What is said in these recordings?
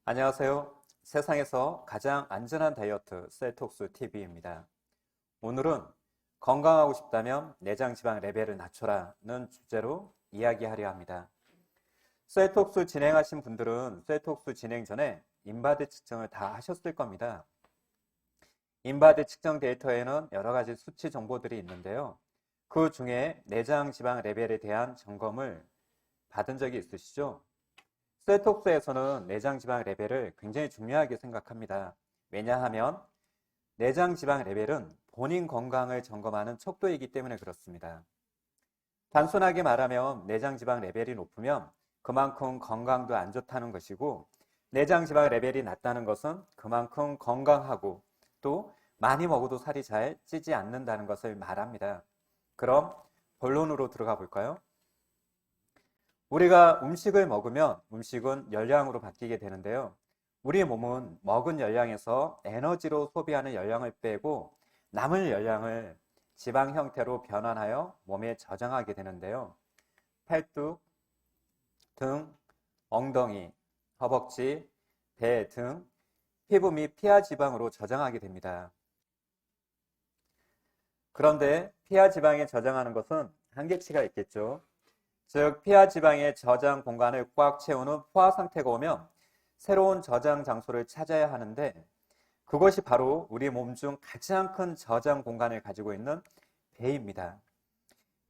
안녕하세요. 세상에서 가장 안전한 다이어트 셀톡스 TV입니다. 오늘은 건강하고 싶다면 내장 지방 레벨을 낮춰라는 주제로 이야기하려 합니다. 셀톡스 진행하신 분들은 셀톡스 진행 전에 인바디 측정을 다 하셨을 겁니다. 인바디 측정 데이터에는 여러 가지 수치 정보들이 있는데요. 그 중에 내장 지방 레벨에 대한 점검을 받은 적이 있으시죠? 셀톡스에서는 내장 지방 레벨을 굉장히 중요하게 생각합니다. 왜냐하면 내장 지방 레벨은 본인 건강을 점검하는 척도이기 때문에 그렇습니다. 단순하게 말하면 내장 지방 레벨이 높으면 그만큼 건강도 안 좋다는 것이고, 내장 지방 레벨이 낮다는 것은 그만큼 건강하고 또 많이 먹어도 살이 잘 찌지 않는다는 것을 말합니다. 그럼 본론으로 들어가 볼까요? 우리가 음식을 먹으면 음식은 열량으로 바뀌게 되는데요. 우리 몸은 먹은 열량에서 에너지로 소비하는 열량을 빼고 남은 열량을 지방 형태로 변환하여 몸에 저장하게 되는데요. 팔뚝, 등, 엉덩이, 허벅지, 배 등 피부 및 피하 지방으로 저장하게 됩니다. 그런데 피하 지방에 저장하는 것은 한계치가 있겠죠. 즉, 피하 지방의 저장 공간을 꽉 채우는 포화 상태가 오면 새로운 저장 장소를 찾아야 하는데, 그것이 바로 우리 몸 중 가장 큰 저장 공간을 가지고 있는 배입니다.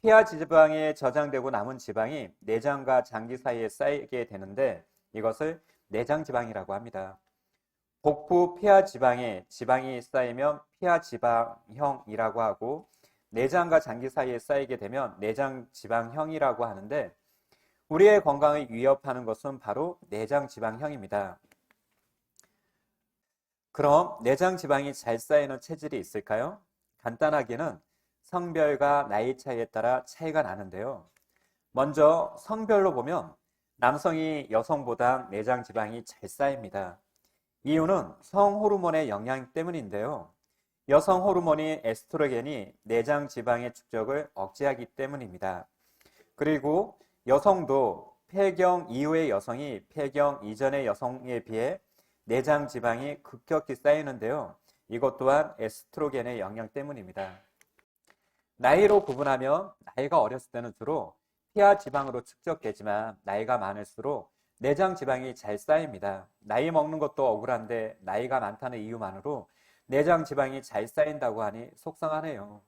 피하 지방에 저장되고 남은 지방이 내장과 장기 사이에 쌓이게 되는데 이것을 내장 지방이라고 합니다. 복부 피하 지방에 지방이 쌓이면 피하 지방형이라고 하고, 내장과 장기 사이에 쌓이게 되면 내장 지방형이라고 하는데, 우리의 건강을 위협하는 것은 바로 내장 지방형입니다. 그럼 내장 지방이 잘 쌓이는 체질이 있을까요? 간단하게는 성별과 나이 차이에 따라 차이가 나는데요. 먼저 성별로 보면 남성이 여성보다 내장 지방이 잘 쌓입니다. 이유는 성호르몬의 영향 때문인데요. 여성 호르몬인 에스트로겐이 내장 지방의 축적을 억제하기 때문입니다. 그리고 여성도 폐경 이후의 여성이 폐경 이전의 여성에 비해 내장 지방이 급격히 쌓이는데요. 이것 또한 에스트로겐의 영향 때문입니다. 나이로 구분하면 나이가 어렸을 때는 주로 피하 지방으로 축적되지만 나이가 많을수록 내장 지방이 잘 쌓입니다. 나이 먹는 것도 억울한데 나이가 많다는 이유만으로 내장 지방이 잘 쌓인다고 하니 속상하네요.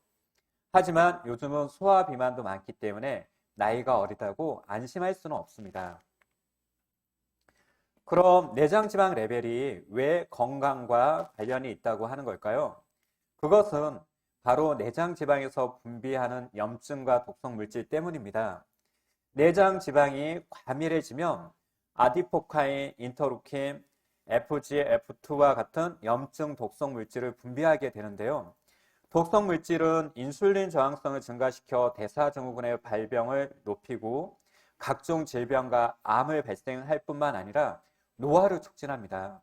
하지만 요즘은 소아 비만도 많기 때문에 나이가 어리다고 안심할 수는 없습니다. 그럼 내장 지방 레벨이 왜 건강과 관련이 있다고 하는 걸까요? 그것은 바로 내장 지방에서 분비하는 염증과 독성 물질 때문입니다. 내장 지방이 과밀해지면 아디포카인, 인터루킨, FGF2와 같은 염증 독성 물질을 분비하게 되는데요. 독성 물질은 인슐린 저항성을 증가시켜 대사증후군의 발병을 높이고 각종 질병과 암을 발생할 뿐만 아니라 노화를 촉진합니다.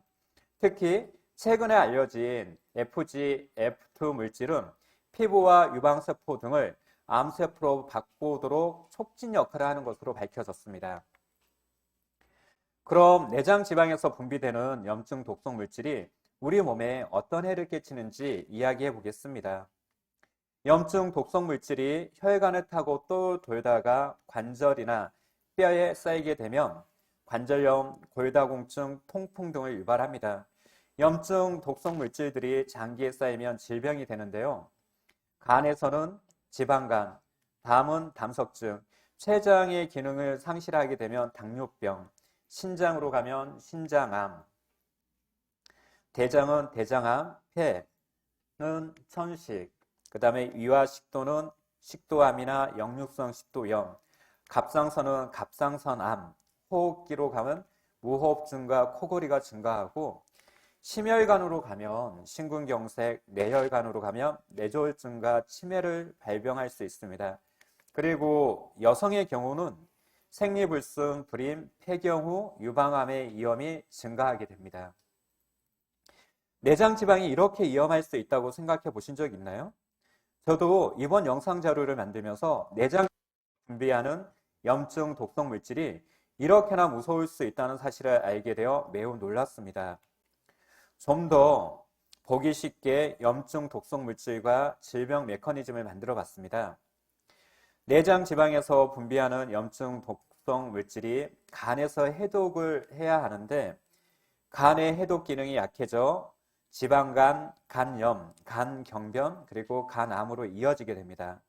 특히 최근에 알려진 FGF2 물질은 피부와 유방세포 등을 암세포로 바꾸도록 촉진 역할을 하는 것으로 밝혀졌습니다. 그럼 내장 지방에서 분비되는 염증 독성 물질이 우리 몸에 어떤 해를 끼치는지 이야기해 보겠습니다. 염증 독성 물질이 혈관을 타고 또 돌다가 관절이나 뼈에 쌓이게 되면 관절염, 골다공증, 통풍 등을 유발합니다. 염증 독성 물질들이 장기에 쌓이면 질병이 되는데요. 간에서는 지방간, 담은 담석증, 췌장의 기능을 상실하게 되면 당뇨병, 신장으로 가면 신장암, 대장은 대장암, 폐는 천식, 그 다음에 위와 식도는 식도암이나 역류성 식도염, 갑상선은 갑상선암, 호흡기로 가면 무호흡증과 코골이가 증가하고, 심혈관으로 가면 심근경색, 뇌혈관으로 가면 뇌졸중과 치매를 발병할 수 있습니다. 그리고 여성의 경우는 생리불순, 불임, 폐경 후 유방암의 위험이 증가하게 됩니다. 내장 지방이 이렇게 위험할 수 있다고 생각해 보신 적 있나요? 저도 이번 영상 자료를 만들면서 내장 분비하는 염증 독성 물질이 이렇게나 무서울 수 있다는 사실을 알게 되어 매우 놀랐습니다. 좀 더 보기 쉽게 염증 독성 물질과 질병 메커니즘을 만들어 봤습니다. 내장 지방에서 분비하는 염증 독성 물질이 간에서 해독을 해야 하는데 간의 해독 기능이 약해져 지방간, 간염, 간경변, 그리고 간암으로 이어지게 됩니다.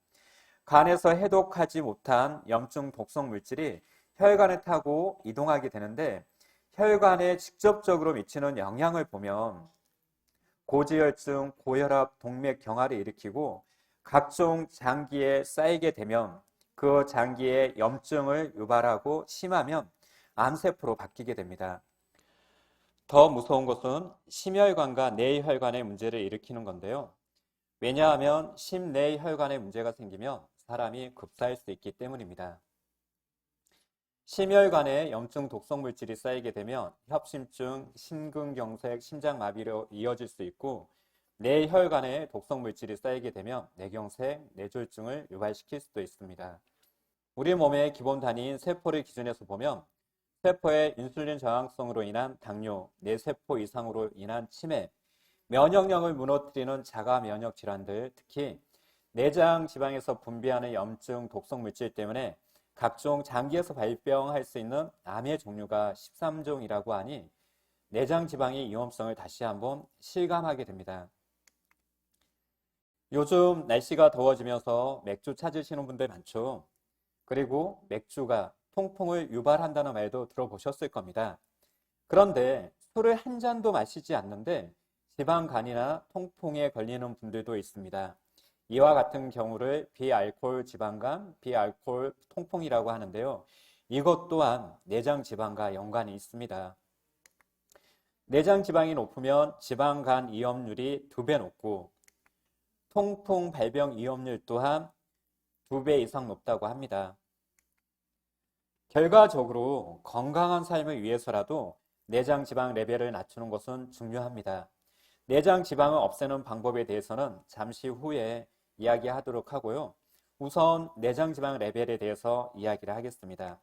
간에서 해독하지 못한 염증 독성 물질이 혈관을 타고 이동하게 되는데 혈관에 직접적으로 미치는 영향을 보면 고지혈증, 고혈압, 동맥경화를 일으키고 각종 장기에 쌓이게 되면 그 장기에 염증을 유발하고 심하면 암세포로 바뀌게 됩니다. 더 무서운 것은 심혈관과 내혈관의 문제를 일으키는 건데요. 왜냐하면 심내혈관에 문제가 생기면 사람이 급사할 수 있기 때문입니다. 심혈관에 염증 독성 물질이 쌓이게 되면 협심증, 심근경색, 심장마비로 이어질 수 있고 뇌혈관에 독성 물질이 쌓이게 되면 뇌경색, 뇌졸중을 유발시킬 수도 있습니다. 우리 몸의 기본 단위인 세포를 기준해서 보면 세포의 인슐린 저항성으로 인한 당뇨, 뇌세포 이상으로 인한 치매, 면역력을 무너뜨리는 자가 면역 질환들, 특히 내장 지방에서 분비하는 염증 독성 물질 때문에 각종 장기에서 발병할 수 있는 암의 종류가 13종이라고 하니 내장 지방의 위험성을 다시 한번 실감하게 됩니다. 요즘 날씨가 더워지면서 맥주 찾으시는 분들 많죠. 그리고 맥주가 통풍을 유발한다는 말도 들어보셨을 겁니다. 그런데 술을 한 잔도 마시지 않는데 지방간이나 통풍에 걸리는 분들도 있습니다. 이와 같은 경우를 비알코올 지방간, 비알코올 통풍이라고 하는데요. 이것 또한 내장 지방과 연관이 있습니다. 내장 지방이 높으면 지방간 위험률이 2배 높고 통풍 발병 위험률 또한 2배 이상 높다고 합니다. 결과적으로 건강한 삶을 위해서라도 내장 지방 레벨을 낮추는 것은 중요합니다. 내장 지방을 없애는 방법에 대해서는 잠시 후에 이야기하도록 하고요. 우선 내장 지방 레벨에 대해서 이야기를 하겠습니다.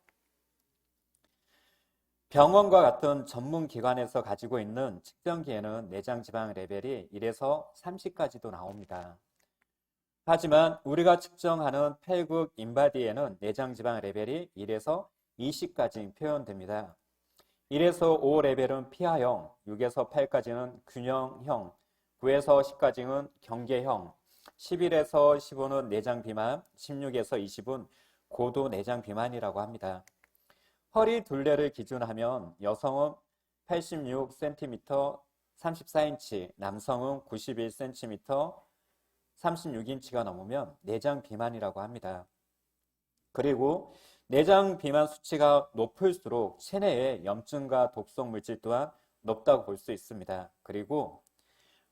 병원과 같은 전문 기관에서 가지고 있는 측정기에는 내장 지방 레벨이 1에서 30까지도 나옵니다. 하지만 우리가 측정하는 팔굽 인바디에는 내장 지방 레벨이 1에서 20까지 표현됩니다. 1에서 5 레벨은 피하형, 6에서 8까지는 균형형, 9에서 10까지는 경계형, 11에서 15는 내장 비만, 16에서 20은 고도 내장 비만이라고 합니다. 허리 둘레를 기준하면 여성은 86cm 34인치, 남성은 91cm 36인치가 넘으면 내장 비만이라고 합니다. 그리고 내장 비만 수치가 높을수록 체내의 염증과 독성 물질 또한 높다고 볼 수 있습니다. 그리고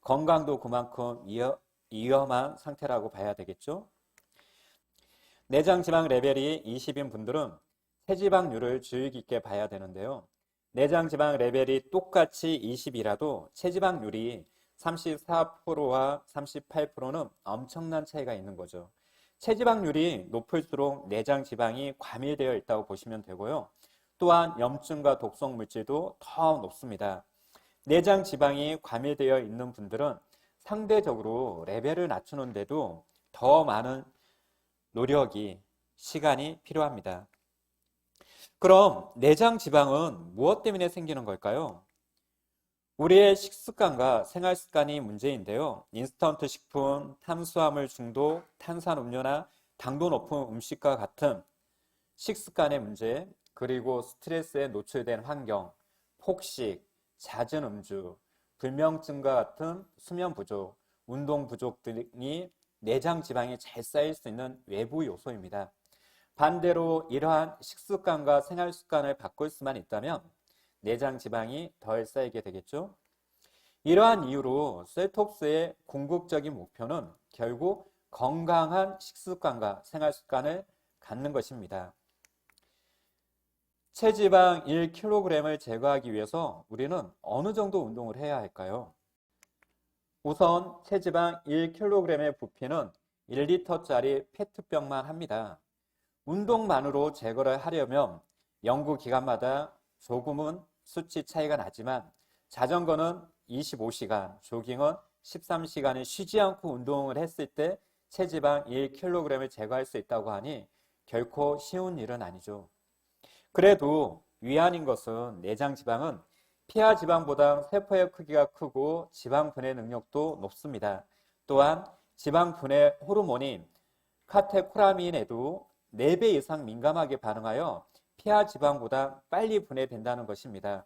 건강도 그만큼 위험한 상태라고 봐야 되겠죠. 내장 지방 레벨이 20인 분들은 체지방률을 주의 깊게 봐야 되는데요. 내장 지방 레벨이 똑같이 20이라도 체지방률이 34%와 38%는 엄청난 차이가 있는 거죠. 체지방률이 높을수록 내장 지방이 과밀되어 있다고 보시면 되고요. 또한 염증과 독성 물질도 더 높습니다. 내장 지방이 과밀되어 있는 분들은 상대적으로 레벨을 낮추는데도 더 많은 노력이, 시간이 필요합니다. 그럼 내장 지방은 무엇 때문에 생기는 걸까요? 우리의 식습관과 생활습관이 문제인데요. 인스턴트 식품, 탄수화물 중독, 탄산음료나 당도 높은 음식과 같은 식습관의 문제, 그리고 스트레스에 노출된 환경, 폭식, 잦은 음주, 불면증과 같은 수면 부족, 운동 부족 등이 내장 지방이 잘 쌓일 수 있는 외부 요소입니다. 반대로 이러한 식습관과 생활습관을 바꿀 수만 있다면 내장 지방이 덜 쌓이게 되겠죠. 이러한 이유로 셀톡스의 궁극적인 목표는 결국 건강한 식습관과 생활습관을 갖는 것입니다. 체지방 1kg을 제거하기 위해서 우리는 어느 정도 운동을 해야 할까요? 우선 체지방 1kg의 부피는 1리터짜리 페트병만 합니다. 운동만으로 제거를 하려면 연구 기간마다 조금은 수치 차이가 나지만 자전거는 25시간, 조깅은 13시간을 쉬지 않고 운동을 했을 때 체지방 1kg을 제거할 수 있다고 하니 결코 쉬운 일은 아니죠. 그래도 위안인 것은 내장 지방은 피하 지방보다 세포의 크기가 크고 지방 분해 능력도 높습니다. 또한 지방 분해 호르몬인 카테코라민에도 4배 이상 민감하게 반응하여 피하 지방보다 빨리 분해된다는 것입니다.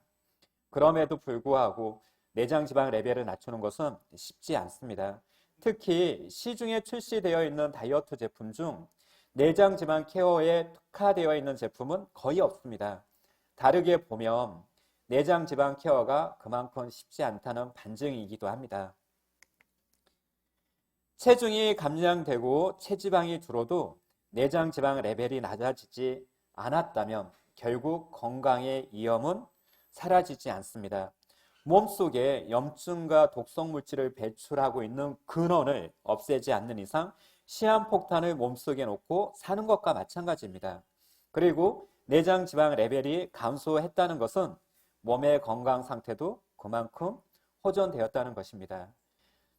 그럼에도 불구하고 내장 지방 레벨을 낮추는 것은 쉽지 않습니다. 특히 시중에 출시되어 있는 다이어트 제품 중 내장 지방 케어에 특화되어 있는 제품은 거의 없습니다. 다르게 보면 내장 지방 케어가 그만큼 쉽지 않다는 반증이기도 합니다. 체중이 감량되고 체지방이 줄어도 내장 지방 레벨이 낮아지지 않았다면 결국 건강의 위험은 사라지지 않습니다. 몸속에 염증과 독성 물질을 배출하고 있는 근원을 없애지 않는 이상 시한폭탄을 몸속에 놓고 사는 것과 마찬가지입니다. 그리고 내장 지방 레벨이 감소했다는 것은 몸의 건강 상태도 그만큼 호전되었다는 것입니다.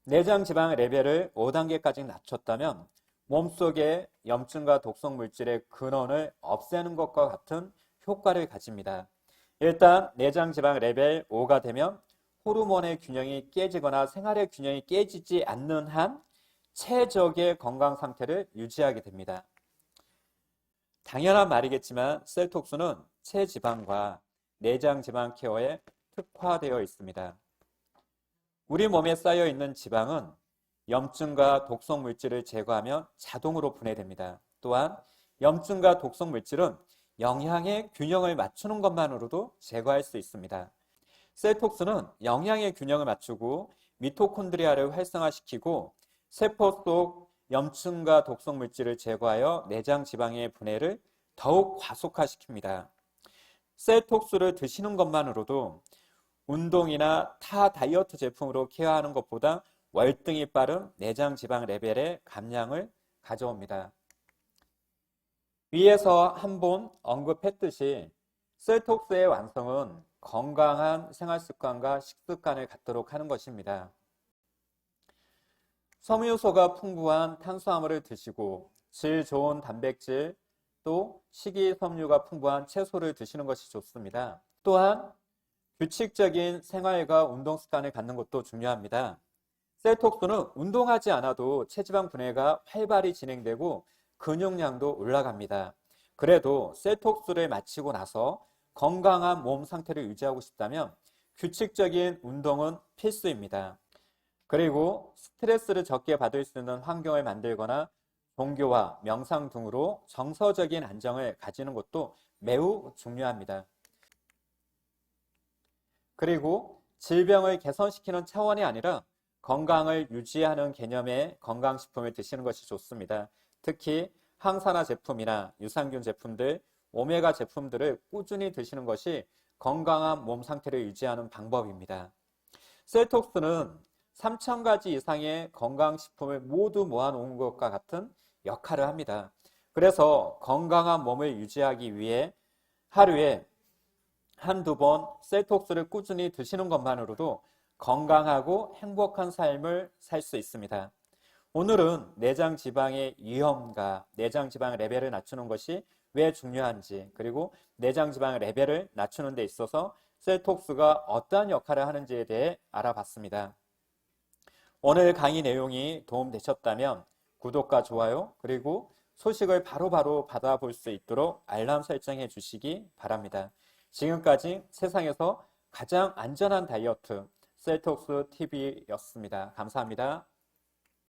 내장 지방 레벨을 5단계까지 낮췄다면 몸속의 염증과 독성 물질의 근원을 없애는 것과 같은 효과를 가집니다. 일단 내장 지방 레벨 5가 되면 호르몬의 균형이 깨지거나 생활의 균형이 깨지지 않는 한 최적의 건강 상태를 유지하게 됩니다. 당연한 말이겠지만 셀톡스는 체지방과 내장 지방 케어에 특화되어 있습니다. 우리 몸에 쌓여 있는 지방은 염증과 독성 물질을 제거하면 자동으로 분해됩니다. 또한 염증과 독성 물질은 영양의 균형을 맞추는 것만으로도 제거할 수 있습니다. 셀톡스는 영양의 균형을 맞추고 미토콘드리아를 활성화시키고 세포 속 염증과 독성 물질을 제거하여 내장 지방의 분해를 더욱 과속화시킵니다. 셀톡스를 드시는 것만으로도 운동이나 타 다이어트 제품으로 케어하는 것보다 월등히 빠른 내장 지방 레벨의 감량을 가져옵니다. 위에서 한번 언급했듯이 셀톡스의 완성은 건강한 생활습관과 식습관을 갖도록 하는 것입니다. 섬유소가 풍부한 탄수화물을 드시고 질 좋은 단백질 또 식이섬유가 풍부한 채소를 드시는 것이 좋습니다. 또한 규칙적인 생활과 운동 습관을 갖는 것도 중요합니다. 셀톡스는 운동하지 않아도 체지방 분해가 활발히 진행되고 근육량도 올라갑니다. 그래도 셀톡스를 마치고 나서 건강한 몸 상태를 유지하고 싶다면 규칙적인 운동은 필수입니다. 그리고 스트레스를 적게 받을 수 있는 환경을 만들거나 종교와 명상 등으로 정서적인 안정을 가지는 것도 매우 중요합니다. 그리고 질병을 개선시키는 차원이 아니라 건강을 유지하는 개념의 건강식품을 드시는 것이 좋습니다. 특히 항산화 제품이나 유산균 제품들, 오메가 제품들을 꾸준히 드시는 것이 건강한 몸 상태를 유지하는 방법입니다. 셀톡스는 3,000가지 이상의 건강식품을 모두 모아놓은 것과 같은 역할을 합니다. 그래서 건강한 몸을 유지하기 위해 하루에 한두 번 셀톡스를 꾸준히 드시는 것만으로도 건강하고 행복한 삶을 살 수 있습니다. 오늘은 내장 지방의 위험과 내장 지방 레벨을 낮추는 것이 왜 중요한지, 그리고 내장 지방 레벨을 낮추는 데 있어서 셀톡스가 어떠한 역할을 하는지에 대해 알아봤습니다. 오늘 강의 내용이 도움되셨다면 구독과 좋아요, 그리고 소식을 바로바로 받아볼 수 있도록 알람 설정해 주시기 바랍니다. 지금까지 세상에서 가장 안전한 다이어트 셀톡스 TV였습니다. 감사합니다.